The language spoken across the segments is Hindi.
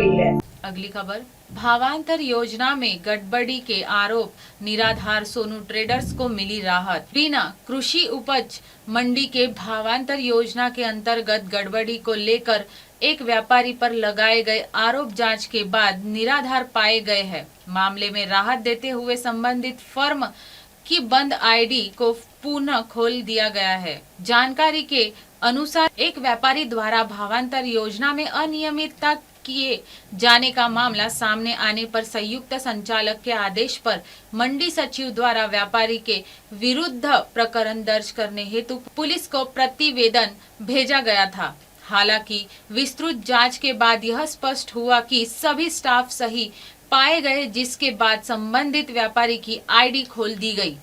गई है। अगली खबर, भावांतर योजना में गड़बड़ी के आरोप, निराधार सोनू ट्रेडर्स को मिली राहत। बिना कृषि उपज मंडी के भावांतर योजना के अंतर्गत गड़बड़ी को लेकर एक व्यापारी पर लगाए गए आरोप जांच के बाद निराधार पाए गए हैं। मामले में राहत देते हुए संबंधित फर्म की बंद आईडी को पुनः खोल दिया गया है। जानकारी के अनुसार एक व्यापारी द्वारा भावांतर योजना में अनियमितता किए जाने का मामला सामने आने पर संयुक्त संचालक के आदेश पर मंडी सचिव द्वारा व्यापारी के विरुद्ध प्रकरण दर्ज करने हेतु पुलिस को प्रतिवेदन भेजा गया था। हालांकि विस्तृत जांच के बाद यह स्पष्ट हुआ कि सभी स्टाफ सही पाए गए, जिसके बाद संबंधित व्यापारी की आईडी खोल दी गई।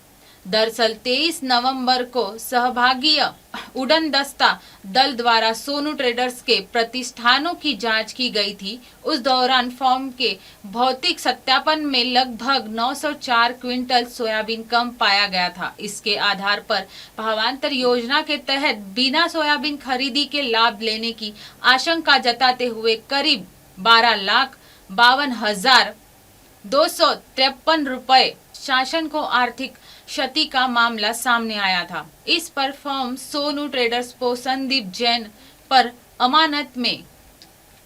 दरअसल 23 नवंबर को सहभागीय उड़न दस्ता दल द्वारा सोनू ट्रेडर्स के प्रतिष्ठानों की जांच की गई थी। उस दौरान फॉर्म के भौतिक सत्यापन में लगभग 904 क्विंटल सोयाबीन कम पाया गया था। इसके आधार पर भावांतर योजना के तहत बिना सोयाबीन खरीदी के लाभ लेने की आशंका जताते हुए करीब 12,52,253 रुपए शासन को आर्थिक क्षति का मामला सामने आया था। इस पर फर्म सोनू ट्रेडर्स को संदीप जैन पर अमानत में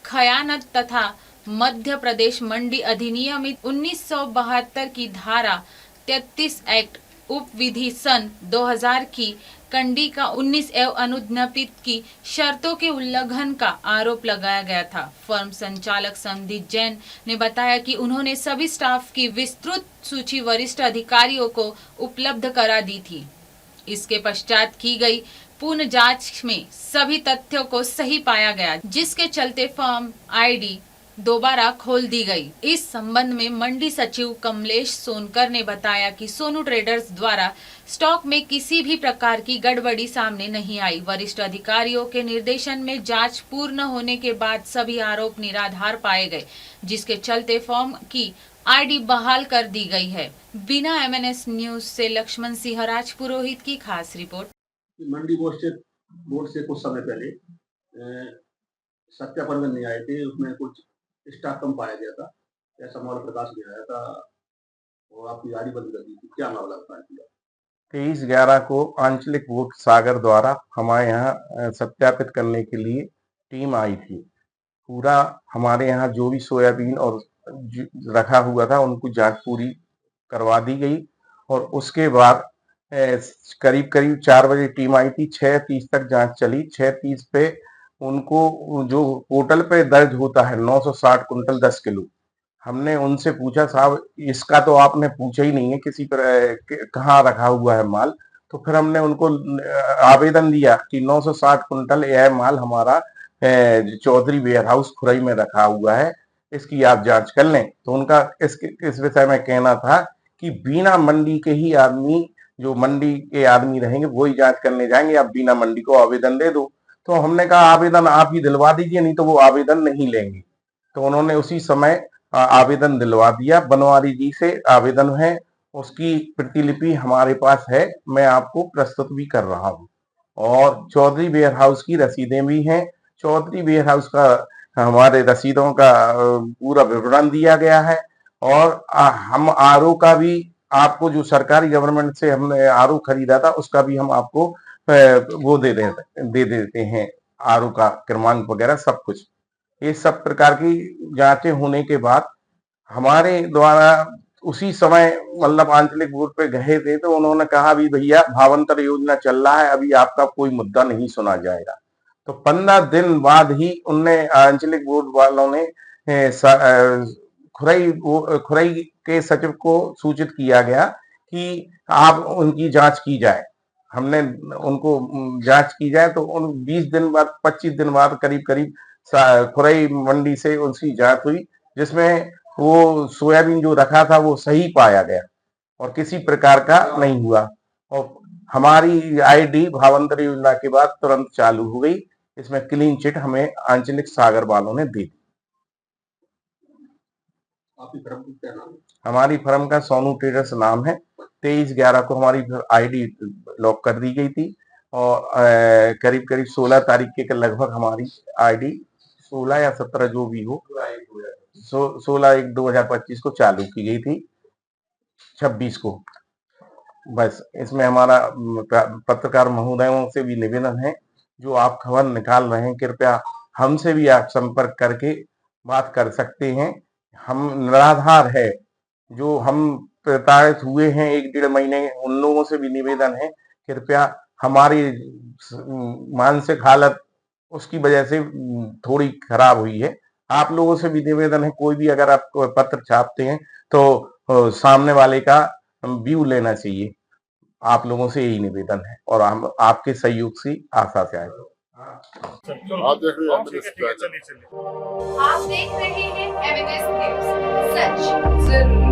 खयानत तथा मध्य प्रदेश मंडी अधिनियम 1972 की धारा 33 एक्ट उप विधि सन 2000 की कंडी का 19 एवं अनुज्ञपित की शर्तों के उल्लंघन का आरोप लगाया गया था। फर्म संचालक संदीप जैन ने बताया कि उन्होंने सभी स्टाफ की विस्तृत सूची वरिष्ठ अधिकारियों को उपलब्ध करा दी थी। इसके पश्चात की गई पुनः जांच में सभी तथ्यों को सही पाया गया, जिसके चलते फर्म आईडी दोबारा खोल दी गई। इस संबंध में मंडी सचिव कमलेश सोनकर ने बताया कि सोनू ट्रेडर्स द्वारा स्टॉक में किसी भी प्रकार की गड़बड़ी सामने नहीं आई। वरिष्ठ अधिकारियों के निर्देशन में जांच पूर्ण होने के बाद सभी आरोप निराधार पाए गए, जिसके चलते फर्म की आईडी बहाल कर दी गई है। बिना एमएनएस न्यूज से लक्ष्मण सिंह राजपुरोहित की खास रिपोर्ट। मंडी बोर्ड से कुछ समय पहले सत्यापन करने आए थे, उसमें कुछ स्टॉक कम पाया गया था, ऐसा मामला प्रकाश में आया था और आपकी गाड़ी बंद कर दी थी। क्या मामला बताया? 23/11 को आंचलिक बोर्ड सागर द्वारा हमारे यहाँ सत्यापित करने के लिए टीम आई थी। पूरा हमारे यहाँ जो भी सोयाबीन और रखा हुआ था उनको जांच पूरी करवा दी गई और उसके बाद करीब 4 बजे टीम आई थी। 6:30 तक जांच चली। 6:30 पे उनको जो पोर्टल पे दर्ज होता है 960 कुंटल 10 किलो, हमने उनसे पूछा, साहब इसका तो आपने पूछा ही नहीं है किसी पर कहाँ रखा हुआ है माल। तो फिर हमने उनको आवेदन दिया कि 960 कुंटल यह माल हमारा चौधरी वेयर हाउस खुरई में रखा हुआ है, इसकी आप जांच कर लें। तो उनका इस विषय में कहना था कि बिना मंडी के ही आदमी, जो मंडी के आदमी रहेंगे वही जांच करने जाएंगे, आप बिना मंडी को आवेदन दे दो। तो हमने कहा आवेदन आप ही दिलवा दीजिए, नहीं तो वो आवेदन नहीं लेंगे। तो उन्होंने उसी समय आवेदन दिलवा दिया। बनवारी जी से आवेदन है, उसकी प्रतिलिपि हमारे पास है, मैं आपको प्रस्तुत भी कर रहा हूँ। और चौधरी वेयर हाउस की रसीदें भी हैं। चौधरी वेयर हाउस का हमारे रसीदों का पूरा विवरण दिया गया है और हम आरओ का भी आपको, जो सरकारी गवर्नमेंट से हमने आरओ खरीदा था उसका भी हम आपको वो दे देते हैं, आरओ का क्रमांक वगैरह सब कुछ। ये सब प्रकार की जांचें होने के बाद हमारे द्वारा उसी समय मतलब आंचलिक बोर्ड पे गए थे, तो उन्होंने कहा भी भैया भावांतर योजना चल रहा है, अभी आपका कोई मुद्दा नहीं सुना जाएगा। तो 15 दिन बाद ही उनने आंचलिक बोर्ड वालों ने खुरई के सचिव को सूचित किया गया कि आप उनकी जांच की जाए। हमने उनको जांच की जाए तो उन 20 दिन बाद 25 दिन बाद करीब खुरई मंडी से उनकी जांच हुई, जिसमें वो सोयाबीन जो रखा था वो सही पाया गया और किसी प्रकार का नहीं हुआ। और हमारी आईडी भावांतर योजना के बाद तुरंत चालू हो गई। इसमें क्लीन चिट हमें आंचलिक सागर वालों ने दी। आपकी फर्म का क्या नाम है? हमारी फर्म का सोनू ट्रेडर्स नाम है। 23/11 को हमारी आईडी लॉक कर दी गई थी और करीब 16 तारीख के लगभग हमारी आईडी 16 या 17 जो भी हो 16/1/2025 को चालू की गई थी 26 को। बस इसमें हमारा पत्रकार महोदयों से भी निवेदन है, जो आप खबर निकाल रहे हैं कृपया हमसे भी आप संपर्क करके बात कर सकते हैं। हम निराधार है, जो हम प्रताड़ित हुए हैं 1-1.5 महीने, उन लोगों से भी निवेदन है कृपया हमारी मानसिक हालत उसकी वजह से थोड़ी खराब हुई है। आप लोगों से भी निवेदन है, कोई भी अगर आप पत्र छापते हैं तो सामने वाले का व्यू लेना चाहिए। आप लोगों से यही निवेदन है और हम आपके सहयोग से आशा से आए। आप देख रहे हैं ठीक है, चलिए। आप देख रहे हैं एमएनएस न्यूज, सच जरूर।